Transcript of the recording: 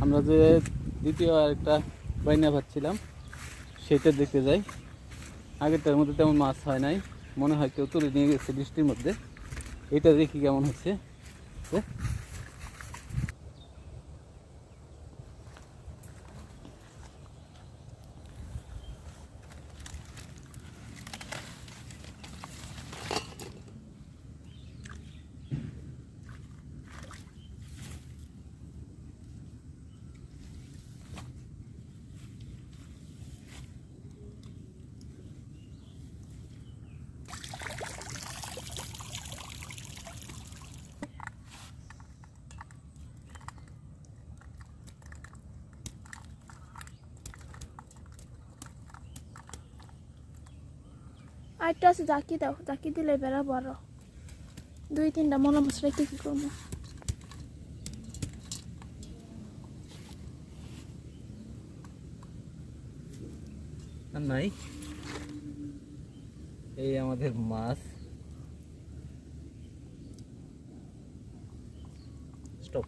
আমরা যে দ্বিতীয় আরেকটা বাইনা ভাবছিলাম সেটা দেখতে যাই। আগেরটার মধ্যে তেমন মাছ হয় নাই, মনে হয় কেউ তুলে নিয়ে গেছে বৃষ্টির মধ্যে। এটা দেখি কেমন হচ্ছে। আরেকটা আছে, জাকি দাও, জাকি দিলে বেড়া বড়। 2-3টা মলা মাছ রেখে কি করবো? নাই, এই আমাদের মাছ। স্টপ।